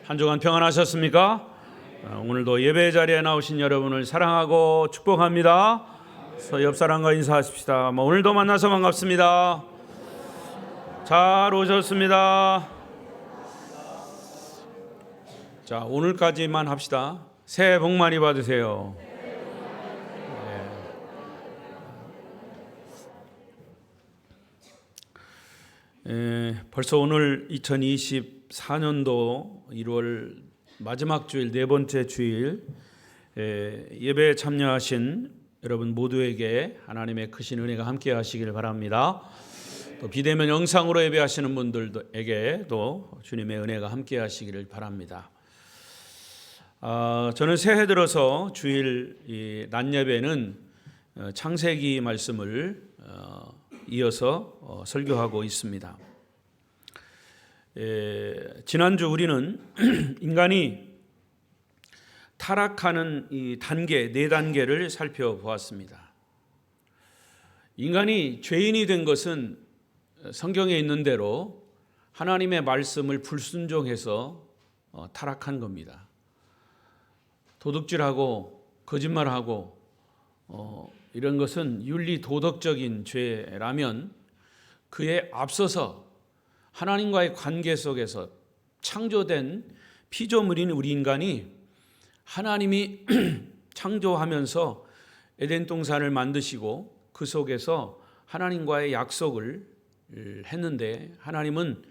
한 주간 평안하셨습니까? 오늘도 예배 자리에 나오신 여러분을 사랑하고 축복합니다. 그래서 옆 사람과 인사하십시다. 오늘도 만나서 반갑습니다. 잘 오셨습니다. 자, 오늘까지만 합시다. 새해 복 많이 받으세요. 벌써 오늘 2024년도 1월 마지막 주일, 네 번째 주일, 예배에 참여하신 여러분 모두에게 하나님의 크신 은혜가 함께 하시길 바랍니다. 또 비대면 영상으로 예배하시는 분들에게도 주님의 은혜가 함께 하시기를 바랍니다. 저는 새해 들어서 주일 낮 예배는 창세기 말씀을 이어서 설교하고 있습니다. 지난주 우리는 인간이 타락하는 이 단계, 네 단계를 살펴보았습니다. 인간이 죄인이 된 것은 성경에 있는 대로 하나님의 말씀을 불순종해서 타락한 겁니다. 도둑질하고 거짓말하고 이런 것은 윤리 도덕적인 죄라면 그에 앞서서 하나님과의 관계 속에서 창조된 피조물인 우리 인간이 하나님이 창조하면서 에덴 동산을 만드시고 그 속에서 하나님과의 약속을 했는데 하나님은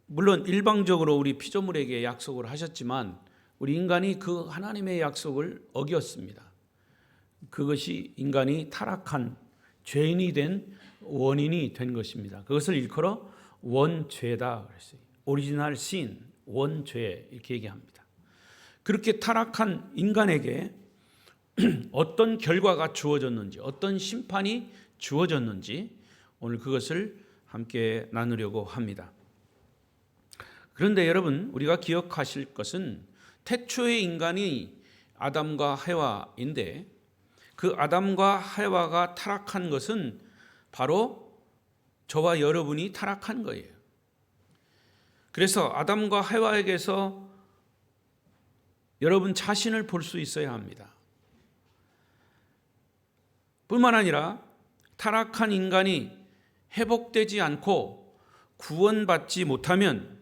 물론 일방적으로 우리 피조물에게 약속을 하셨지만 우리 인간이 그 하나님의 약속을 어겼습니다. 그것이 인간이 타락한 죄인이 된 원인이 된 것입니다. 그것을 일컬어 원죄다 그랬어요. 오리지널 신, 원죄 이렇게 얘기합니다. 그렇게 타락한 인간에게 어떤 결과가 주어졌는지, 어떤 심판이 주어졌는지 오늘 그것을 함께 나누려고 합니다. 그런데 여러분, 우리가 기억하실 것은 태초의 인간이 아담과 해와인데 그 아담과 해와가 타락한 것은 바로 저와 여러분이 타락한 거예요. 그래서 아담과 해와에게서 여러분 자신을 볼 수 있어야 합니다. 뿐만 아니라 타락한 인간이 회복되지 않고 구원받지 못하면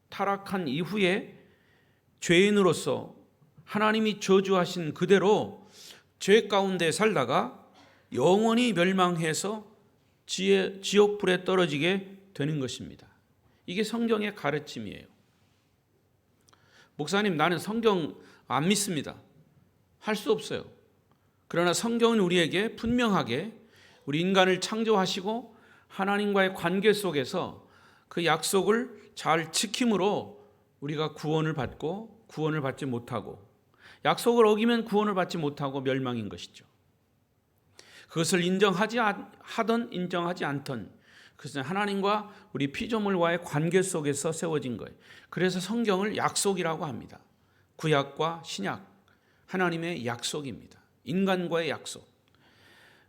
타락한 이후에 죄인으로서 하나님이 저주하신 그대로 죄 가운데 살다가 영원히 멸망해서 지옥불에 떨어지게 되는 것입니다. 이게 성경의 가르침이에요. 목사님, 나는 성경 안 믿습니다. 할 수 없어요. 그러나 성경은 우리에게 분명하게 우리 인간을 창조하시고 하나님과의 관계 속에서 그 약속을 잘 지킴으로 우리가 구원을 받고 구원을 받지 못하고 약속을 어기면 구원을 받지 못하고 멸망인 것이죠. 그것을 인정하지 하든 인정하지 않든 그것은 하나님과 우리 피조물과의 관계 속에서 세워진 거예요. 그래서 성경을 약속이라고 합니다. 구약과 신약, 하나님의 약속입니다. 인간과의 약속.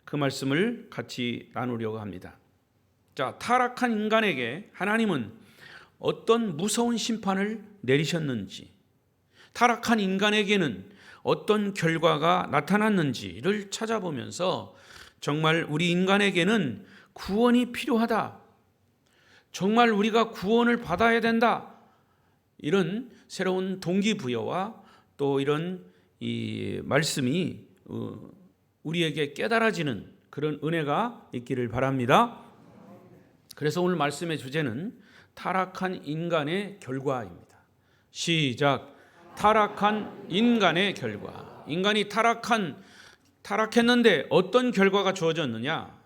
그 말씀을 같이 나누려고 합니다. 자, 타락한 인간에게 하나님은 어떤 무서운 심판을 내리셨는지, 타락한 인간에게는 어떤 결과가 나타났는지를 찾아보면서 정말 우리 인간에게는 구원이 필요하다. 정말 우리가 구원을 받아야 된다. 이런 새로운 동기부여와 또 이런 이 말씀이 우리에게 깨달아지는 그런 은혜가 있기를 바랍니다. 그래서 오늘 말씀의 주제는 타락한 인간의 결과입니다. 시작. 타락한 인간의 결과. 인간이 타락했는데 어떤 결과가 주어졌느냐?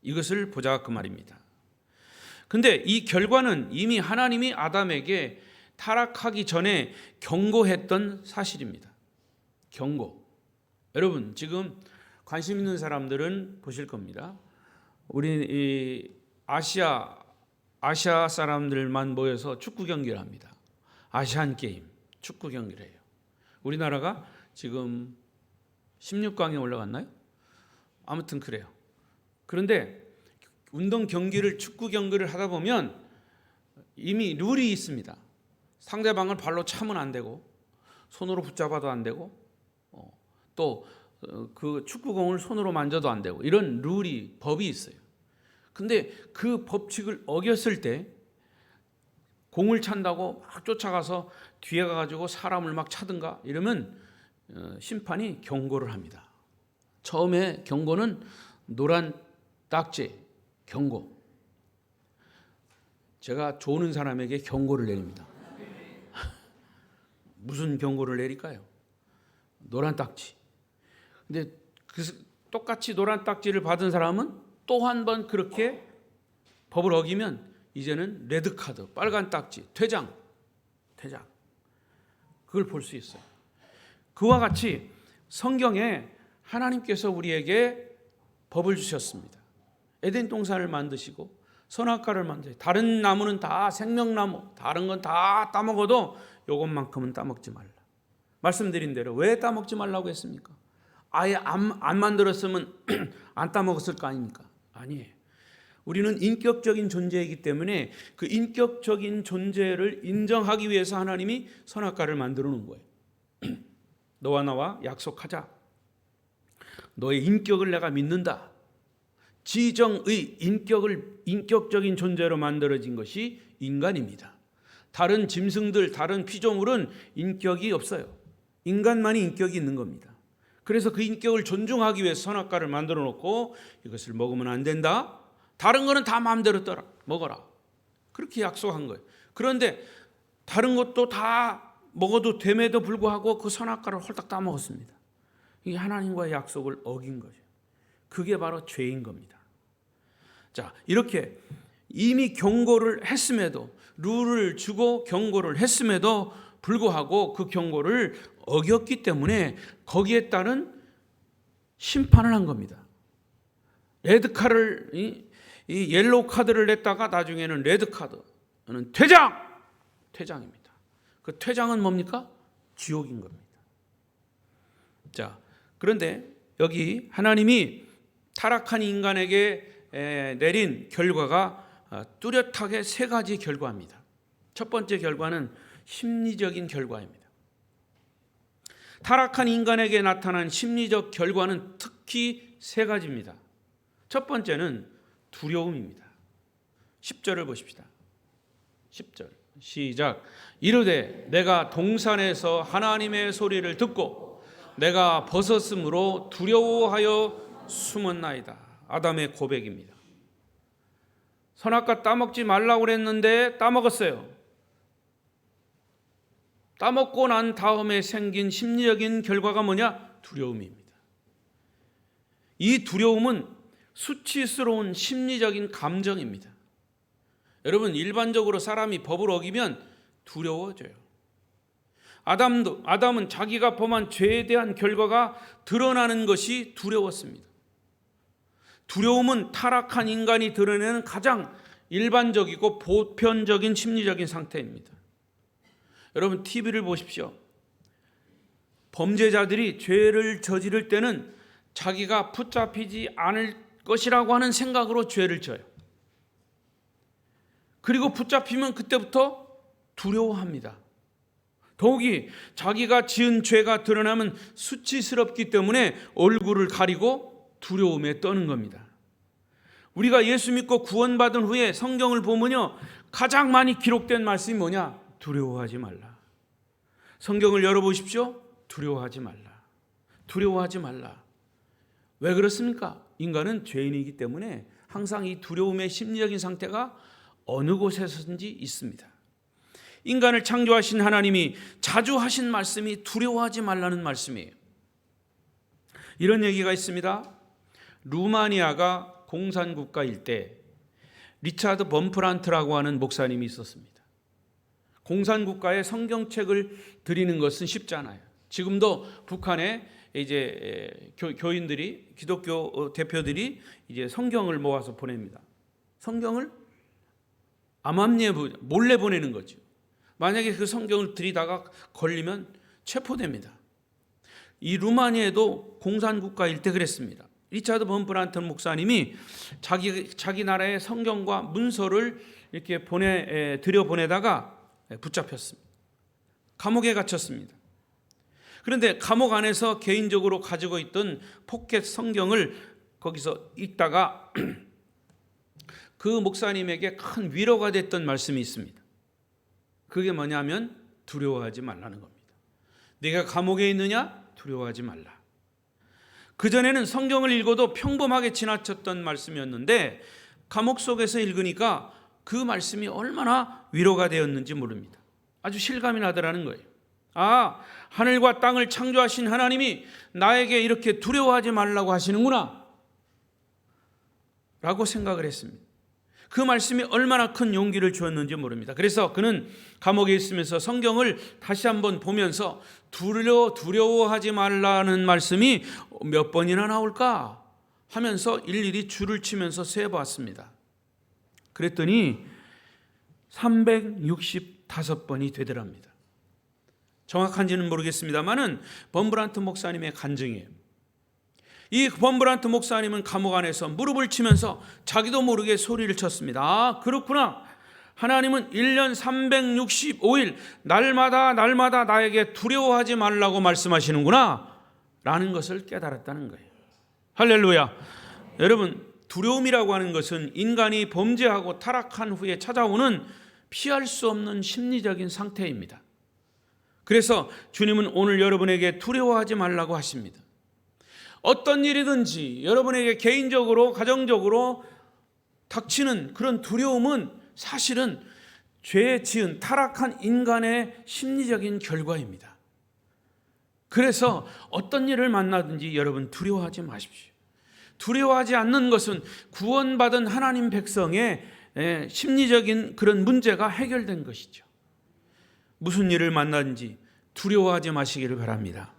이것을 보자 그 말입니다. 근데 이 결과는 이미 하나님이 아담에게 타락하기 전에 경고했던 사실입니다. 경고. 여러분, 지금 관심 있는 사람들은 보실 겁니다. 우리 이 아시아 사람들만 모여서 축구 경기를 합니다. 아시안 게임 축구 경기를 해요. 우리나라가 지금 16강에 올라갔나요? 아무튼 그래요. 그런데 운동 경기를 축구 경기를 하다 보면 이미 룰이 있습니다. 상대방을 발로 차면 안 되고 손으로 붙잡아도 안 되고 또 그 축구공을 손으로 만져도 안 되고 이런 룰이 법이 있어요. 근데 그 법칙을 어겼을 때 공을 찬다고 막 쫓아가서 뒤에 가가지고 사람을 막 차든가 이러면 심판이 경고를 합니다. 처음에 경고는 노란 딱지 경고. 제가 조는 사람에게 경고를 내립니다. 무슨 경고를 내릴까요? 노란 딱지. 근데 똑같이 노란 딱지를 받은 사람은 또 한 번 그렇게 법을 어기면 이제는 레드카드, 빨간 딱지, 퇴장. 그걸 볼 수 있어요. 그와 같이 성경에 하나님께서 우리에게 법을 주셨습니다. 에덴 동산을 만드시고 선악과를 만드시고 다른 나무는 다 생명나무, 다른 건 다 따먹어도 이것만큼은 따먹지 말라. 말씀드린 대로 왜 따먹지 말라고 했습니까? 아예 안 만들었으면 안 따먹었을 거 아닙니까? 아니에요. 우리는 인격적인 존재이기 때문에 그 인격적인 존재를 인정하기 위해서 하나님이 선악과를 만들어 놓은 거예요. 너와 나와 약속하자. 너의 인격을 내가 믿는다. 지정의 인격적인 존재로 만들어진 것이 인간입니다. 다른 짐승들, 다른 피조물은 인격이 없어요. 인간만이 인격이 있는 겁니다. 그래서 그 인격을 존중하기 위해서 선악과를 만들어 놓고 이것을 먹으면 안 된다. 다른 거는 다 마음대로 먹어라. 그렇게 약속한 거예요. 그런데 다른 것도 다 먹어도 됨에도 불구하고 그 선악과를 홀딱 따먹었습니다. 이게 하나님과의 약속을 어긴 거죠. 그게 바로 죄인 겁니다. 자, 이렇게 이미 경고를 했음에도, 룰을 주고 경고를 했음에도 불구하고 그 경고를 어겼기 때문에 거기에 따른 심판을 한 겁니다. 레드카드를 이 옐로우 카드를 냈다가 나중에는 레드카드는 퇴장입니다. 그 퇴장은 뭡니까? 지옥인 겁니다. 자, 그런데 여기 하나님이 타락한 인간에게 내린 결과가 뚜렷하게 세 가지 결과입니다. 첫 번째 결과는 심리적인 결과입니다. 타락한 인간에게 나타난 심리적 결과는 특히 세 가지입니다. 첫 번째는 두려움입니다. 10절을 보십시다. 10절 시작. 이르되 내가 동산에서 하나님의 소리를 듣고 내가 벗었으므로 두려워하여 숨었나이다. 아담의 고백입니다. 선악과 따먹지 말라고 그랬는데 따먹었어요. 따먹고 난 다음에 생긴 심리적인 결과가 뭐냐? 두려움입니다. 이 두려움은 수치스러운 심리적인 감정입니다. 여러분, 일반적으로 사람이 법을 어기면 두려워져요. 아담은 자기가 범한 죄에 대한 결과가 드러나는 것이 두려웠습니다. 두려움은 타락한 인간이 드러내는 가장 일반적이고 보편적인 심리적인 상태입니다. 여러분, TV를 보십시오. 범죄자들이 죄를 저지를 때는 자기가 붙잡히지 않을 것이라고 하는 생각으로 죄를 져요. 그리고 붙잡히면 그때부터 두려워합니다. 더욱이 자기가 지은 죄가 드러나면 수치스럽기 때문에 얼굴을 가리고 두려움에 떠는 겁니다. 우리가 예수 믿고 구원받은 후에 성경을 보면요, 가장 많이 기록된 말씀이 뭐냐? 두려워하지 말라. 성경을 열어보십시오. 두려워하지 말라. 두려워하지 말라. 왜 그렇습니까? 인간은 죄인이기 때문에 항상 이 두려움의 심리적인 상태가 어느 곳에서든지 있습니다. 인간을 창조하신 하나님이 자주 하신 말씀이 두려워하지 말라는 말씀이에요. 이런 얘기가 있습니다. 루마니아가 공산국가일 때 리차드 범프란트라고 하는 목사님이 있었습니다. 공산국가에 성경책을 드리는 것은 쉽지 않아요. 지금도 북한에 이제 교인들이, 기독교 대표들이 이제 성경을 모아서 보냅니다. 성경을 암암리에 몰래 보내는 거죠. 만약에 그 성경을 들이다가 걸리면 체포됩니다. 이 루마니아에도 공산국가일 때 그랬습니다. 리차드 범프란트 목사님이 자기 나라의 성경과 문서를 이렇게 들여보내다가 붙잡혔습니다. 감옥에 갇혔습니다. 그런데 감옥 안에서 개인적으로 가지고 있던 포켓 성경을 거기서 읽다가 그 목사님에게 큰 위로가 됐던 말씀이 있습니다. 그게 뭐냐면 두려워하지 말라는 겁니다. 네가 감옥에 있느냐? 두려워하지 말라. 그전에는 성경을 읽어도 평범하게 지나쳤던 말씀이었는데 감옥 속에서 읽으니까 그 말씀이 얼마나 위로가 되었는지 모릅니다. 아주 실감이 나더라는 거예요. 아, 하늘과 땅을 창조하신 하나님이 나에게 이렇게 두려워하지 말라고 하시는구나 라고 생각을 했습니다. 그 말씀이 얼마나 큰 용기를 주었는지 모릅니다. 그래서 그는 감옥에 있으면서 성경을 다시 한번 보면서 두려워하지 말라는 말씀이 몇 번이나 나올까 하면서 일일이 줄을 치면서 세어봤습니다. 그랬더니 365번이 되더랍니다. 정확한지는 모르겠습니다만은 범브란트 목사님의 간증이에요. 이 범브란트 목사님은 감옥 안에서 무릎을 치면서 자기도 모르게 소리를 쳤습니다. 아, 그렇구나. 하나님은 1년 365일 날마다 나에게 두려워하지 말라고 말씀하시는구나 라는 것을 깨달았다는 거예요. 할렐루야. 여러분, 두려움이라고 하는 것은 인간이 범죄하고 타락한 후에 찾아오는 피할 수 없는 심리적인 상태입니다. 그래서 주님은 오늘 여러분에게 두려워하지 말라고 하십니다. 어떤 일이든지 여러분에게 개인적으로 가정적으로 닥치는 그런 두려움은 사실은 죄 지은 타락한 인간의 심리적인 결과입니다. 그래서 어떤 일을 만나든지 여러분 두려워하지 마십시오. 두려워하지 않는 것은 구원받은 하나님 백성의 심리적인 그런 문제가 해결된 것이죠. 무슨 일을 만나든지 두려워하지 마시기를 바랍니다.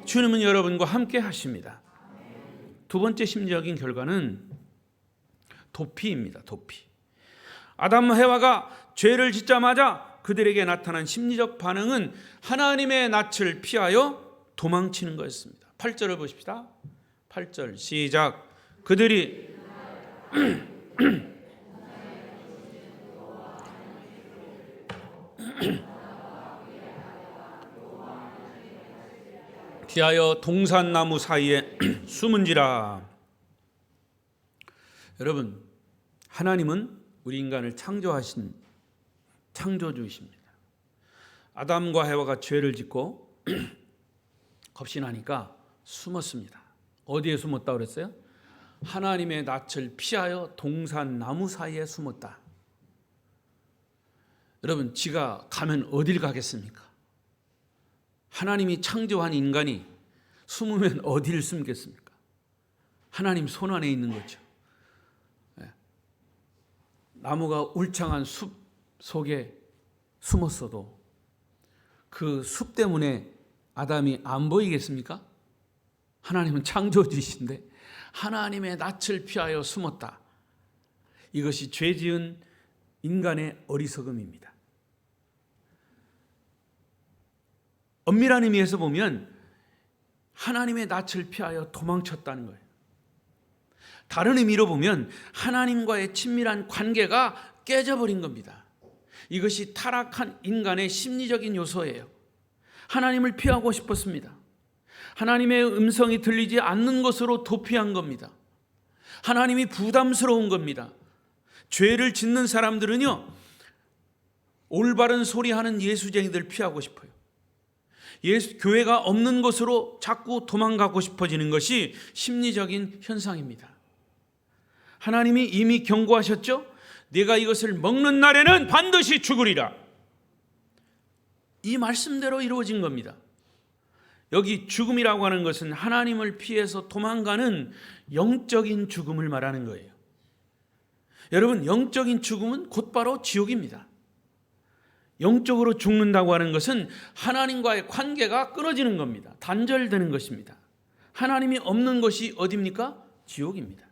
주님은 여러분과 함께 하십니다. 두 번째 심리적인 결과는 도피입니다. 도피. 아담과 해와가 죄를 짓자마자 그들에게 나타난 심리적 반응은 하나님의 낯을 피하여 도망치는 거였습니다. 8절을 보십시다. 8절 시작. 그들이 피하여 동산나무 사이에 숨은지라. 여러분, 하나님은 우리 인간을 창조하신 창조주이십니다. 아담과 해와가 죄를 짓고 겁신하니까 숨었습니다. 어디에 숨었다 그랬어요? 하나님의 낯을 피하여 동산나무 사이에 숨었다. 여러분, 지가 가면 어딜 가겠습니까? 하나님이 창조한 인간이 숨으면 어디를 숨겠습니까? 하나님 손 안에 있는 거죠. 나무가 울창한 숲 속에 숨었어도 그 숲 때문에 아담이 안 보이겠습니까? 하나님은 창조주이신데 하나님의 낯을 피하여 숨었다. 이것이 죄 지은 인간의 어리석음입니다. 엄밀한 의미에서 보면 하나님의 낯을 피하여 도망쳤다는 거예요. 다른 의미로 보면 하나님과의 친밀한 관계가 깨져버린 겁니다. 이것이 타락한 인간의 심리적인 요소예요. 하나님을 피하고 싶었습니다. 하나님의 음성이 들리지 않는 것으로 도피한 겁니다. 하나님이 부담스러운 겁니다. 죄를 짓는 사람들은요, 올바른 소리하는 예수쟁이들 피하고 싶어요. 교회가 없는 곳으로 자꾸 도망가고 싶어지는 것이 심리적인 현상입니다. 하나님이 이미 경고하셨죠? 네가 이것을 먹는 날에는 반드시 죽으리라. 이 말씀대로 이루어진 겁니다. 여기 죽음이라고 하는 것은 하나님을 피해서 도망가는 영적인 죽음을 말하는 거예요. 여러분, 영적인 죽음은 곧바로 지옥입니다. 영적으로 죽는다고 하는 것은 하나님과의 관계가 끊어지는 겁니다. 단절되는 것입니다. 하나님이 없는 것이 어디입니까? 지옥입니다.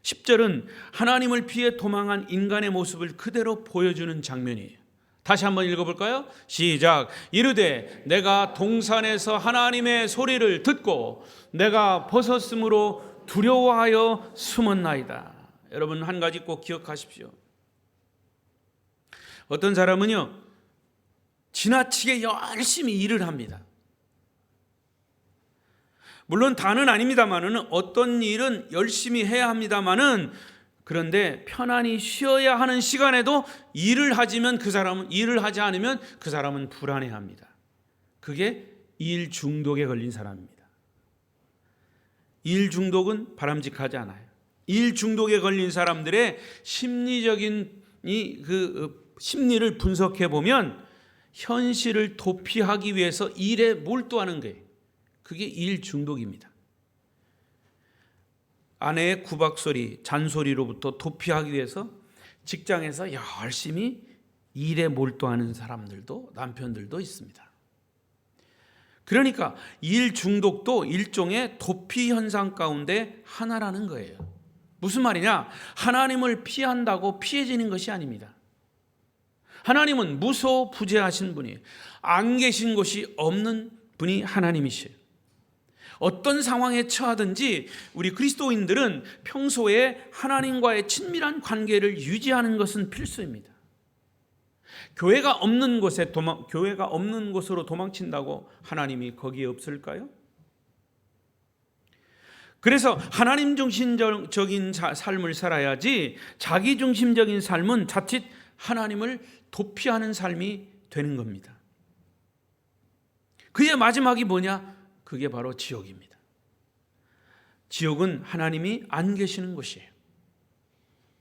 10절은 하나님을 피해 도망한 인간의 모습을 그대로 보여주는 장면이에요. 다시 한번 읽어볼까요? 시작. 이르되 내가 동산에서 하나님의 소리를 듣고 내가 벗었으므로 두려워하여 숨었나이다. 여러분, 한 가지 꼭 기억하십시오. 어떤 사람은요, 지나치게 열심히 일을 합니다. 물론 다는 아닙니다만은 어떤 일은 열심히 해야 합니다만은 그런데 편안히 쉬어야 하는 시간에도 일을 하지 않으면 그 사람은 불안해합니다. 그게 일 중독에 걸린 사람입니다. 일 중독은 바람직하지 않아요. 일 중독에 걸린 사람들의 심리적인 심리를 분석해 보면 현실을 도피하기 위해서 일에 몰두하는 거예요. 그게 일 중독입니다. 아내의 구박소리, 잔소리로부터 도피하기 위해서 직장에서 열심히 일에 몰두하는 사람들도, 남편들도 있습니다. 그러니까 일 중독도 일종의 도피 현상 가운데 하나라는 거예요. 무슨 말이냐? 하나님을 피한다고 피해지는 것이 아닙니다. 하나님은 무소부재하신 분이에요. 안 계신 곳이 없는 분이 하나님이시에요. 어떤 상황에 처하든지 우리 그리스도인들은 평소에 하나님과의 친밀한 관계를 유지하는 것은 필수입니다. 교회가 없는 곳으로 도망친다고 하나님이 거기에 없을까요? 그래서 하나님 중심적인 삶을 살아야지 자기 중심적인 삶은 자칫 하나님을 도피하는 삶이 되는 겁니다. 그의 마지막이 뭐냐? 그게 바로 지옥입니다. 지옥은 하나님이 안 계시는 곳이에요.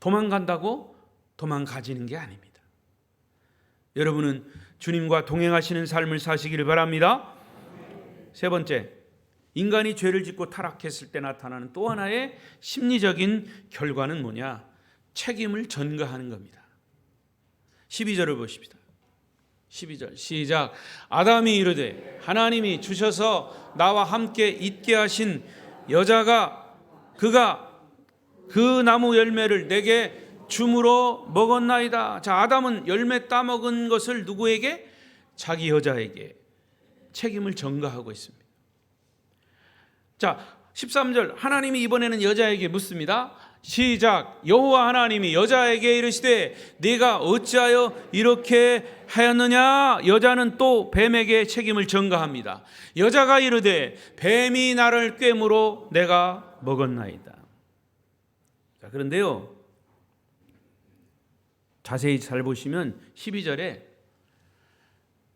도망간다고 도망가지는 게 아닙니다. 여러분은 주님과 동행하시는 삶을 사시기를 바랍니다. 세 번째, 인간이 죄를 짓고 타락했을 때 나타나는 또 하나의 심리적인 결과는 뭐냐? 책임을 전가하는 겁니다. 12절을 보십시다. 12절 시작. 아담이 이르되 하나님이 주셔서 나와 함께 있게 하신 여자가 그가 그 나무 열매를 내게 줌으로 먹었나이다. 자, 아담은 열매 따먹은 것을 누구에게? 자기 여자에게 책임을 전가하고 있습니다. 자, 13절 하나님이 이번에는 여자에게 묻습니다. 시작. 여호와 하나님이 여자에게 이르시되 네가 어찌하여 이렇게 하였느냐? 여자는 또 뱀에게 책임을 전가합니다. 여자가 이르되 뱀이 나를 꿰므로 내가 먹었나이다. 자, 그런데요, 자세히 잘 보시면 12절에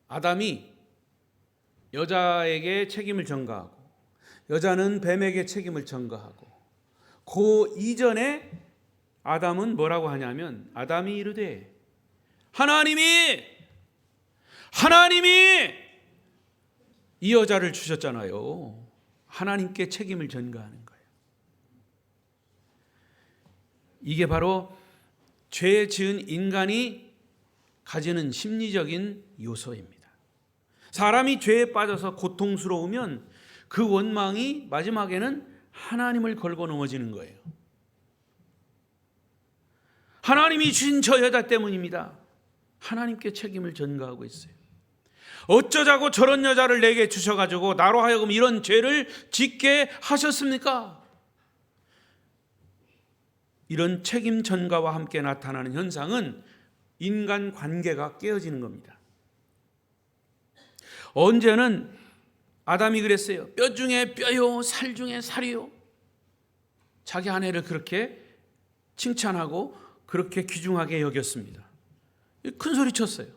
아담이 여자에게 책임을 전가하고 여자는 뱀에게 책임을 전가하고 그 이전에 아담은 뭐라고 하냐면 아담이 이르되 하나님이 이 여자를 주셨잖아요. 하나님께 책임을 전가하는 거예요. 이게 바로 죄 지은 인간이 가지는 심리적인 요소입니다. 사람이 죄에 빠져서 고통스러우면 그 원망이 마지막에는 하나님을 걸고 넘어지는 거예요. 하나님이 주신 저 여자 때문입니다. 하나님께 책임을 전가하고 있어요. 어쩌자고 저런 여자를 내게 주셔가지고 나로 하여금 이런 죄를 짓게 하셨습니까? 이런 책임 전가와 함께 나타나는 현상은 인간 관계가 깨어지는 겁니다. 언제는 아담이 그랬어요. 뼈 중에 뼈요, 살 중에 살이요. 자기 아내를 그렇게 칭찬하고 그렇게 귀중하게 여겼습니다. 큰 소리 쳤어요.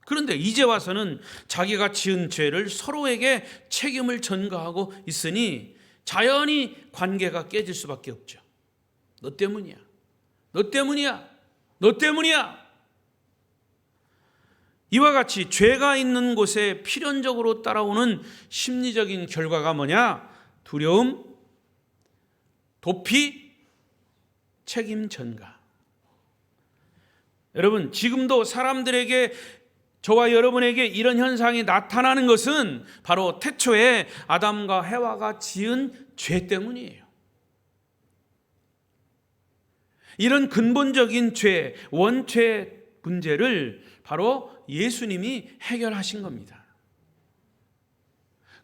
그런데 이제 와서는 자기가 지은 죄를 서로에게 책임을 전가하고 있으니 자연히 관계가 깨질 수밖에 없죠. 너 때문이야. 너 때문이야. 너 때문이야. 이와 같이 죄가 있는 곳에 필연적으로 따라오는 심리적인 결과가 뭐냐? 두려움, 도피, 책임 전가. 여러분, 지금도 사람들에게, 저와 여러분에게 이런 현상이 나타나는 것은 바로 태초에 아담과 해와가 지은 죄 때문이에요. 이런 근본적인 죄, 원죄 문제를 바로 예수님이 해결하신 겁니다.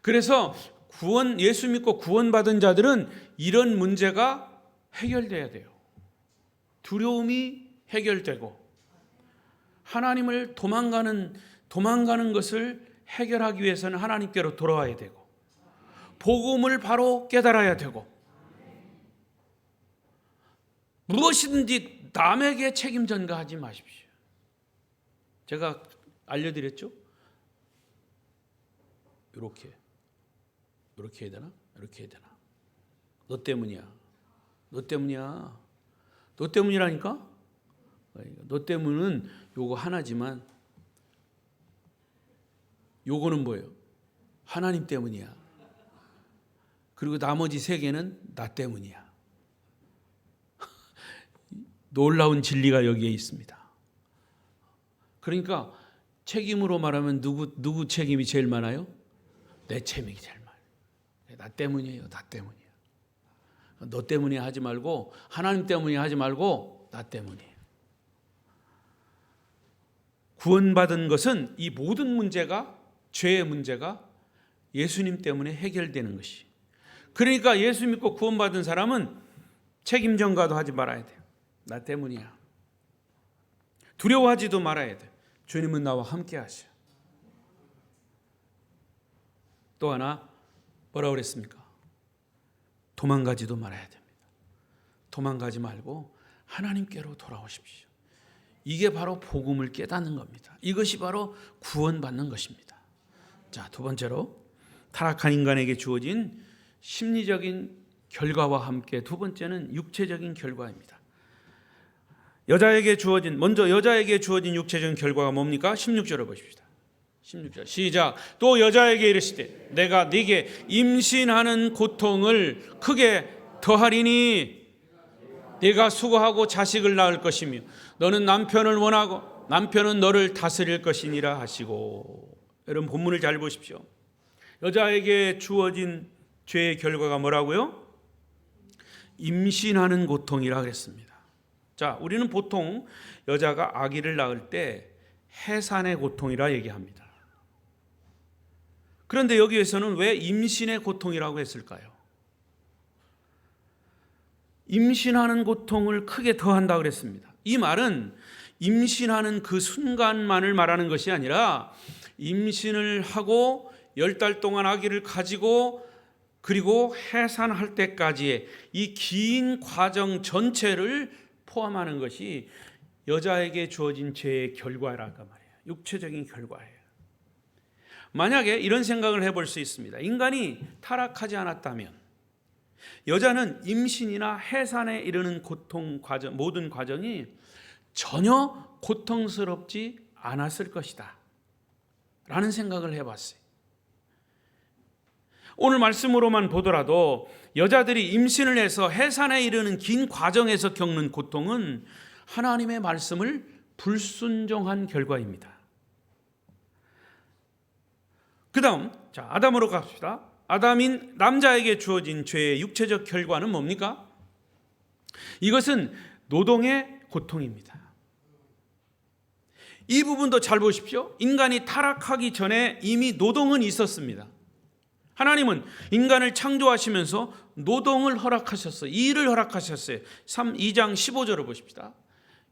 그래서 예수 믿고 구원받은 자들은 이런 문제가 해결돼야 돼요. 두려움이 해결되고 하나님을 도망가는 도망가는 것을 해결하기 위해서는 하나님께로 돌아와야 되고 복음을 바로 깨달아야 되고 무엇이든지 남에게 책임 전가하지 마십시오. 제가 알려드렸죠? 이렇게 해야 되나? 이렇게 해야 되나? 너 때문이야. 너 때문이야. 너 때문이라니까? 너 때문은 요거 하나지만 요거는 뭐예요? 하나님 때문이야. 그리고 나머지 세 개는 나 때문이야. 놀라운 진리가 여기에 있습니다. 그러니까 책임으로 말하면 누구 책임이 제일 많아요? 내 책임이 제일 많아요. 나 때문이에요. 나 때문이야. 너 때문에 하지 말고 하나님 때문에 하지 말고 나 때문이에요. 구원받은 것은 이 모든 문제가 죄의 문제가 예수님 때문에 해결되는 것이. 그러니까 예수 믿고 구원받은 사람은 책임 전가도 하지 말아야 돼요. 나 때문이야. 두려워하지도 말아야 돼. 주님은 나와 함께 하셔. 또 하나 뭐라고 그랬습니까? 도망가지도 말아야 됩니다. 도망가지 말고 하나님께로 돌아오십시오. 이게 바로 복음을 깨닫는 겁니다. 이것이 바로 구원받는 것입니다. 자, 두 번째로 타락한 인간에게 주어진 심리적인 결과와 함께 두 번째는 육체적인 결과입니다. 먼저 여자에게 주어진 육체적인 결과가 뭡니까? 16절을 보십시다. 16절 시작. 또 여자에게 이르시되 내가 네게 임신하는 고통을 크게 더하리니 네가 수고하고 자식을 낳을 것이며 너는 남편을 원하고 남편은 너를 다스릴 것이니라 하시고. 여러분 본문을 잘 보십시오. 여자에게 주어진 죄의 결과가 뭐라고요? 임신하는 고통이라 그랬습니다. 자, 우리는 보통 여자가 아기를 낳을 때 해산의 고통이라 얘기합니다. 그런데 여기에서는 왜 임신의 고통이라고 했을까요? 임신하는 고통을 크게 더한다 그랬습니다. 이 말은 임신하는 그 순간만을 말하는 것이 아니라 임신을 하고 10달 동안 아기를 가지고 그리고 해산할 때까지의 이 긴 과정 전체를 포함하는 것이 여자에게 주어진 죄의 결과라고 말이에요. 육체적인 결과예요. 만약에 이런 생각을 해볼 수 있습니다. 인간이 타락하지 않았다면 여자는 임신이나 해산에 이르는 모든 과정이 전혀 고통스럽지 않았을 것이다 라는 생각을 해봤어요. 오늘 말씀으로만 보더라도 여자들이 임신을 해서 해산에 이르는 긴 과정에서 겪는 고통은 하나님의 말씀을 불순종한 결과입니다. 그 다음 아담으로 갑시다. 아담인 남자에게 주어진 죄의 육체적 결과는 뭡니까? 이것은 노동의 고통입니다. 이 부분도 잘 보십시오. 인간이 타락하기 전에 이미 노동은 있었습니다. 하나님은 인간을 창조하시면서 노동을 허락하셨어요. 일을 허락하셨어요. 2장 15절을 보십시다.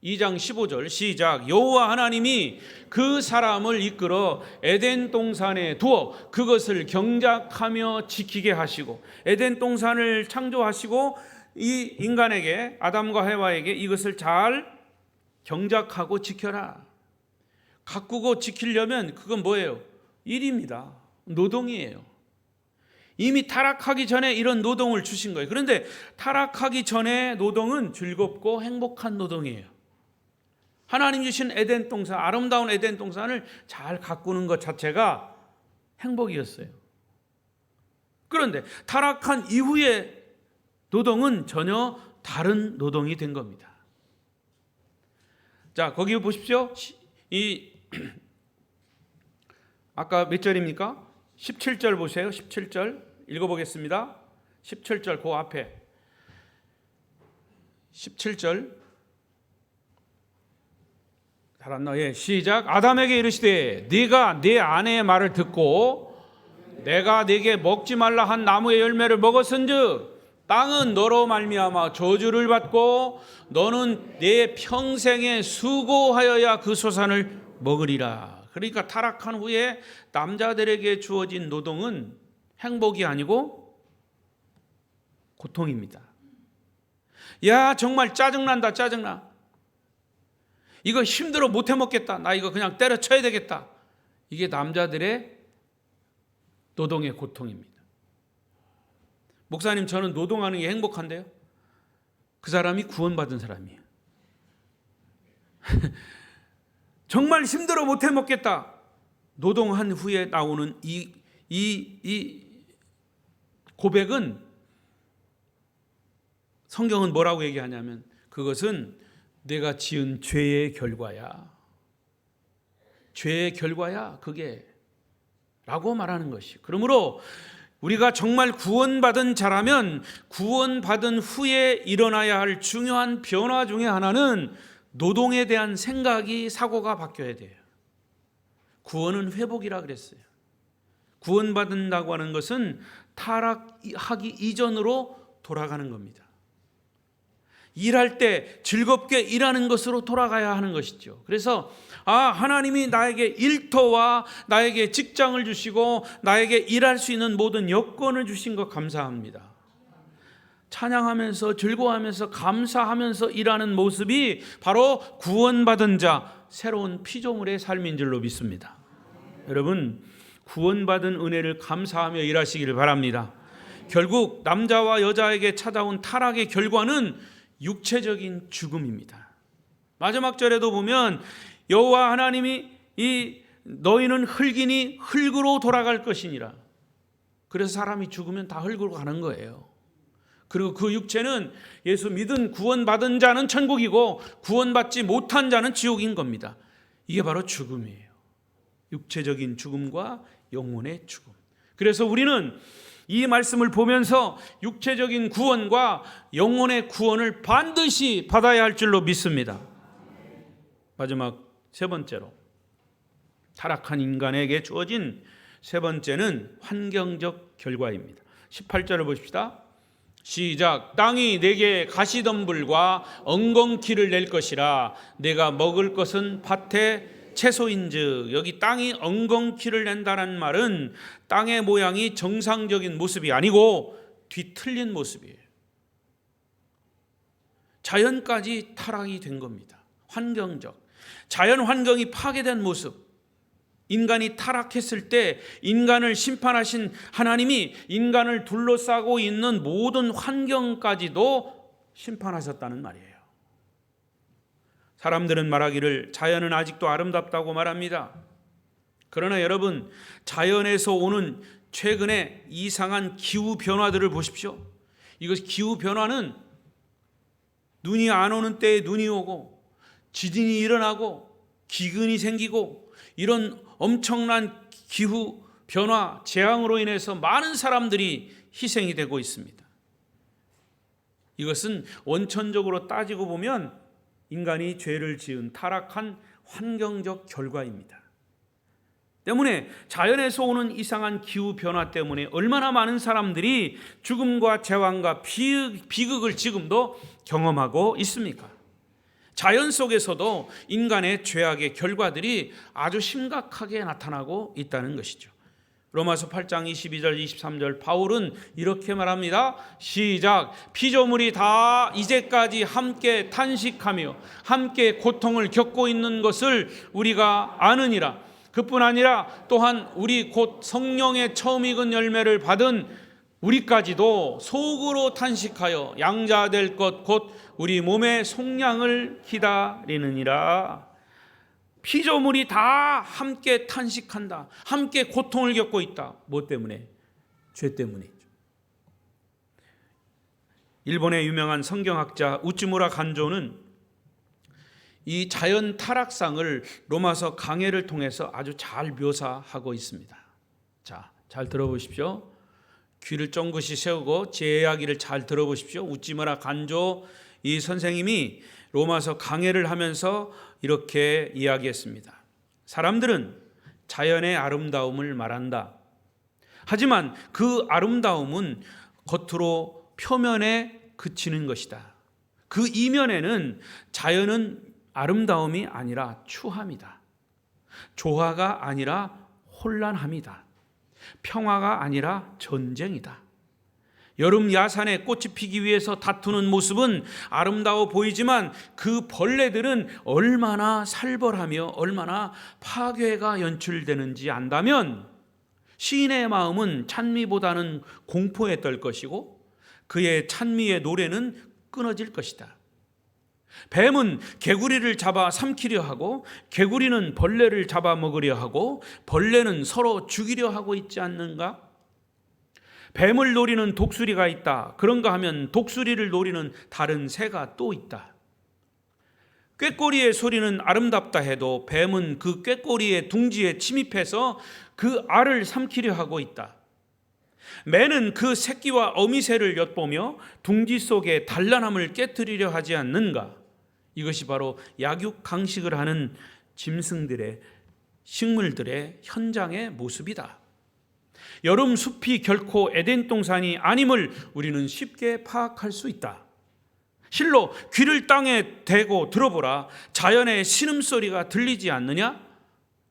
2장 15절 시작. 여호와 하나님이 그 사람을 이끌어 에덴 동산에 두어 그것을 경작하며 지키게 하시고, 에덴 동산을 창조하시고 이 인간에게, 아담과 해와에게 이것을 잘 경작하고 지켜라. 가꾸고 지키려면 그건 뭐예요? 일입니다. 노동이에요. 이미 타락하기 전에 이런 노동을 주신 거예요. 그런데 타락하기 전에 노동은 즐겁고 행복한 노동이에요. 하나님 주신 에덴 동산, 아름다운 에덴 동산을 잘 가꾸는 것 자체가 행복이었어요. 그런데 타락한 이후의 노동은 전혀 다른 노동이 된 겁니다. 자, 거기 보십시오. 아까 몇 절입니까? 17절 보세요. 17절 읽어보겠습니다. 17절 그 앞에 17절 잘 안 나와요. 시작. 아담에게 이르시되 네가 네 아내의 말을 듣고 내가 네게 먹지 말라 한 나무의 열매를 먹었은즉 땅은 너로 말미암아 저주를 받고 너는 내 평생에 수고하여야 그 소산을 먹으리라. 그러니까 타락한 후에 남자들에게 주어진 노동은 행복이 아니고 고통입니다. 야, 정말 짜증난다, 짜증나. 이거 힘들어 못 해먹겠다. 나 이거 그냥 때려쳐야 되겠다. 이게 남자들의 노동의 고통입니다. 목사님, 저는 노동하는 게 행복한데요. 그 사람이 구원받은 사람이에요. 정말 힘들어 못 해먹겠다. 노동한 후에 나오는 이 고백은 성경은 뭐라고 얘기하냐면 그것은 내가 지은 죄의 결과야. 죄의 결과야 그게 라고 말하는 것이. 그러므로 우리가 정말 구원받은 자라면 구원받은 후에 일어나야 할 중요한 변화 중에 하나는 노동에 대한 생각이, 사고가 바뀌어야 돼요. 구원은 회복이라 그랬어요. 구원받는다고 하는 것은 타락하기 이전으로 돌아가는 겁니다. 일할 때 즐겁게 일하는 것으로 돌아가야 하는 것이죠. 그래서 하나님이 나에게 일터와 나에게 직장을 주시고 나에게 일할 수 있는 모든 여건을 주신 것 감사합니다. 찬양하면서 즐거워하면서 감사하면서 일하는 모습이 바로 구원받은 자, 새로운 피조물의 삶인 줄로 믿습니다. 여러분, 구원받은 은혜를 감사하며 일하시기를 바랍니다. 결국 남자와 여자에게 찾아온 타락의 결과는 육체적인 죽음입니다. 마지막 절에도 보면 여호와 하나님이 너희는 흙이니 흙으로 돌아갈 것이니라. 그래서 사람이 죽으면 다 흙으로 가는 거예요. 그리고 그 육체는 예수 믿은 구원받은 자는 천국이고 구원받지 못한 자는 지옥인 겁니다. 이게 바로 죽음이에요. 육체적인 죽음과 영혼의 죽음. 그래서 우리는 이 말씀을 보면서 육체적인 구원과 영혼의 구원을 반드시 받아야 할 줄로 믿습니다. 마지막 세 번째로 타락한 인간에게 주어진 세 번째는 환경적 결과입니다. 18절을 보십시다. 시작. 땅이 내게 가시덤불과 엉겅퀴를 낼 것이라. 내가 먹을 것은 밭에 채소인즉. 여기 땅이 엉겅퀴를 낸다는 말은 땅의 모양이 정상적인 모습이 아니고 뒤틀린 모습이에요. 자연까지 타락이 된 겁니다. 환경적, 자연 환경이 파괴된 모습. 인간이 타락했을 때 인간을 심판하신 하나님이 인간을 둘러싸고 있는 모든 환경까지도 심판하셨다는 말이에요. 사람들은 말하기를 자연은 아직도 아름답다고 말합니다. 그러나 여러분, 자연에서 오는 최근에 이상한 기후 변화들을 보십시오. 이것 기후 변화는 눈이 안 오는 때에 눈이 오고 지진이 일어나고 기근이 생기고 이런 엄청난 기후 변화, 재앙으로 인해서 많은 사람들이 희생이 되고 있습니다. 이것은 원천적으로 따지고 보면 인간이 죄를 지은 타락한 환경적 결과입니다. 때문에 자연에서 오는 이상한 기후 변화 때문에 얼마나 많은 사람들이 죽음과 재앙과 비극을 지금도 경험하고 있습니까? 자연 속에서도 인간의 죄악의 결과들이 아주 심각하게 나타나고 있다는 것이죠. 로마서 8장 22절 23절 바울은 이렇게 말합니다. 시작. 피조물이 다 이제까지 함께 탄식하며 함께 고통을 겪고 있는 것을 우리가 아느니라. 그뿐 아니라 또한 우리 곧 성령의 처음 익은 열매를 받은 우리까지도 속으로 탄식하여 양자될 것 곧 우리 몸의 속량을 기다리느니라. 피조물이 다 함께 탄식한다. 함께 고통을 겪고 있다. 뭐 때문에? 죄 때문이죠. 일본의 유명한 성경학자 우츠무라 간조는 이 자연 타락상을 로마서 강해를 통해서 아주 잘 묘사하고 있습니다. 자, 잘 들어보십시오. 귀를 쫑긋이 세우고 제 이야기를 잘 들어보십시오. 우츠무라 간조 이 선생님이 로마서 강해를 하면서 이렇게 이야기했습니다. 사람들은 자연의 아름다움을 말한다. 하지만 그 아름다움은 겉으로 표면에 그치는 것이다. 그 이면에는 자연은 아름다움이 아니라 추함이다. 조화가 아니라 혼란함이다. 평화가 아니라 전쟁이다. 여름 야산에 꽃이 피기 위해서 다투는 모습은 아름다워 보이지만 그 벌레들은 얼마나 살벌하며 얼마나 파괴가 연출되는지 안다면 시인의 마음은 찬미보다는 공포에 떨 것이고 그의 찬미의 노래는 끊어질 것이다. 뱀은 개구리를 잡아 삼키려 하고 개구리는 벌레를 잡아 먹으려 하고 벌레는 서로 죽이려 하고 있지 않는가? 뱀을 노리는 독수리가 있다. 그런가 하면 독수리를 노리는 다른 새가 또 있다. 꾀꼬리의 소리는 아름답다 해도 뱀은 그 꾀꼬리의 둥지에 침입해서 그 알을 삼키려 하고 있다. 매는 그 새끼와 어미새를 엿보며 둥지 속의 단란함을 깨뜨리려 하지 않는가? 이것이 바로 약육강식을 하는 짐승들의, 식물들의 현장의 모습이다. 여름 숲이 결코 에덴 동산이 아님을 우리는 쉽게 파악할 수 있다. 실로 귀를 땅에 대고 들어보라. 자연의 신음소리가 들리지 않느냐?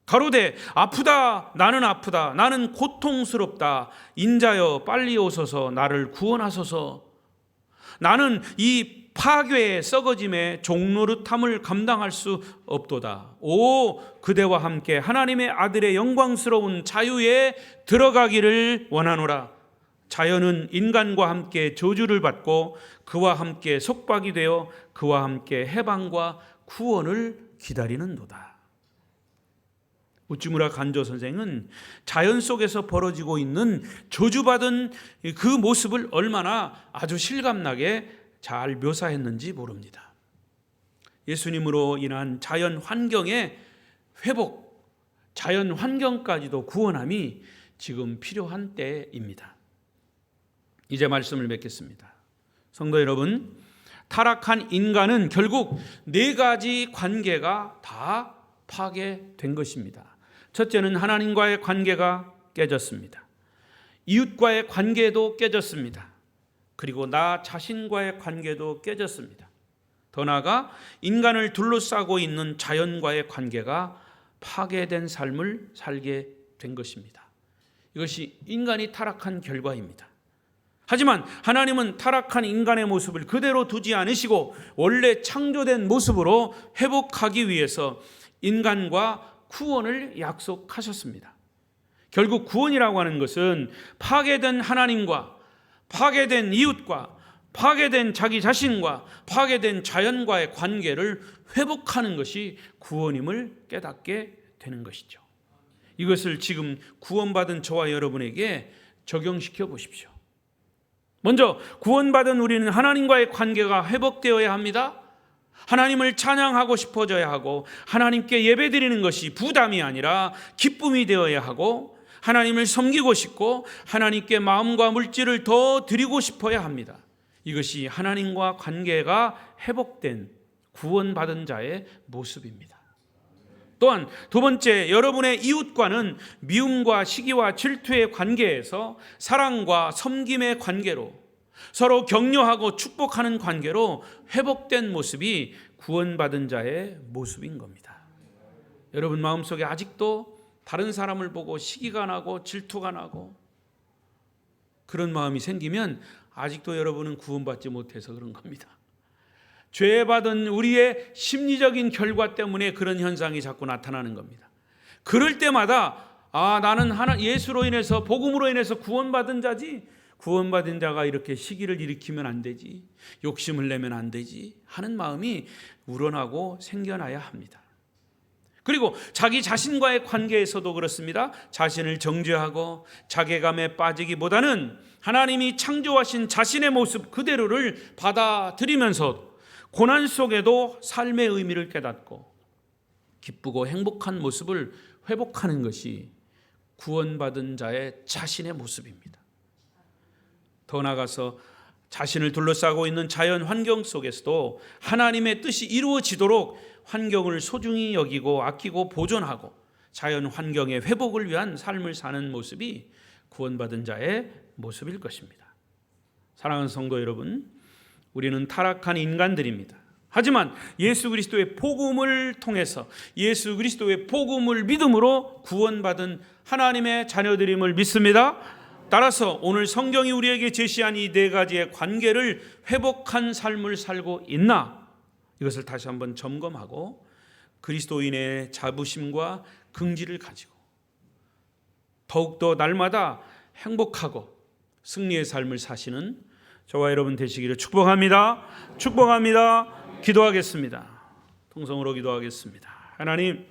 가로되 아프다 나는 고통스럽다. 인자여 빨리 오소서 나를 구원하소서. 나는 이 파괴의 썩어짐의 종노릇함을 감당할 수 없도다. 오 그대와 함께 하나님의 아들의 영광스러운 자유에 들어가기를 원하노라. 자연은 인간과 함께 저주를 받고 그와 함께 속박이 되어 그와 함께 해방과 구원을 기다리는도다. 우찌무라 간조 선생은 자연 속에서 벌어지고 있는 저주받은 그 모습을 얼마나 아주 실감나게 잘 묘사했는지 모릅니다. 예수님으로 인한 자연 환경의 회복, 자연 환경까지도 구원함이 지금 필요한 때입니다. 이제 말씀을 맺겠습니다. 성도 여러분, 타락한 인간은 결국 네 가지 관계가 다 파괴된 것입니다. 첫째는 하나님과의 관계가 깨졌습니다. 이웃과의 관계도 깨졌습니다. 그리고 나 자신과의 관계도 깨졌습니다. 더 나아가 인간을 둘러싸고 있는 자연과의 관계가 파괴된 삶을 살게 된 것입니다. 이것이 인간이 타락한 결과입니다. 하지만 하나님은 타락한 인간의 모습을 그대로 두지 않으시고 원래 창조된 모습으로 회복하기 위해서 인간과 구원을 약속하셨습니다. 결국 구원이라고 하는 것은 파괴된 하나님과 파괴된 이웃과 파괴된 자기 자신과 파괴된 자연과의 관계를 회복하는 것이 구원임을 깨닫게 되는 것이죠. 이것을 지금 구원받은 저와 여러분에게 적용시켜 보십시오. 먼저 구원받은 우리는 하나님과의 관계가 회복되어야 합니다. 하나님을 찬양하고 싶어져야 하고 하나님께 예배드리는 것이 부담이 아니라 기쁨이 되어야 하고 하나님을 섬기고 싶고 하나님께 마음과 물질을 더 드리고 싶어야 합니다. 이것이 하나님과 관계가 회복된 구원받은 자의 모습입니다. 또한 두 번째, 여러분의 이웃과는 미움과 시기와 질투의 관계에서 사랑과 섬김의 관계로 서로 격려하고 축복하는 관계로 회복된 모습이 구원받은 자의 모습인 겁니다. 여러분 마음속에 아직도 다른 사람을 보고 시기가 나고 질투가 나고 그런 마음이 생기면 아직도 여러분은 구원받지 못해서 그런 겁니다. 죄받은 우리의 심리적인 결과 때문에 그런 현상이 자꾸 나타나는 겁니다. 그럴 때마다 나는 예수로 인해서 복음으로 인해서 구원받은 자지, 구원받은 자가 이렇게 시기를 일으키면 안 되지, 욕심을 내면 안 되지 하는 마음이 우러나고 생겨나야 합니다. 그리고 자기 자신과의 관계에서도 그렇습니다. 자신을 정죄하고 자괴감에 빠지기보다는 하나님이 창조하신 자신의 모습 그대로를 받아들이면서 고난 속에도 삶의 의미를 깨닫고 기쁘고 행복한 모습을 회복하는 것이 구원받은 자의 자신의 모습입니다. 더 나아가서 자신을 둘러싸고 있는 자연 환경 속에서도 하나님의 뜻이 이루어지도록 환경을 소중히 여기고 아끼고 보존하고 자연 환경의 회복을 위한 삶을 사는 모습이 구원받은 자의 모습일 것입니다. 사랑하는 성도 여러분, 우리는 타락한 인간들입니다. 하지만 예수 그리스도의 복음을 통해서 예수 그리스도의 복음을 믿음으로 구원받은 하나님의 자녀들임을 믿습니다. 따라서 오늘 성경이 우리에게 제시한 이 네 가지의 관계를 회복한 삶을 살고 있나? 이것을 다시 한번 점검하고 그리스도인의 자부심과 긍지를 가지고 더욱더 날마다 행복하고 승리의 삶을 사시는 저와 여러분 되시기를 축복합니다. 축복합니다. 기도하겠습니다. 통성으로 기도하겠습니다. 하나님,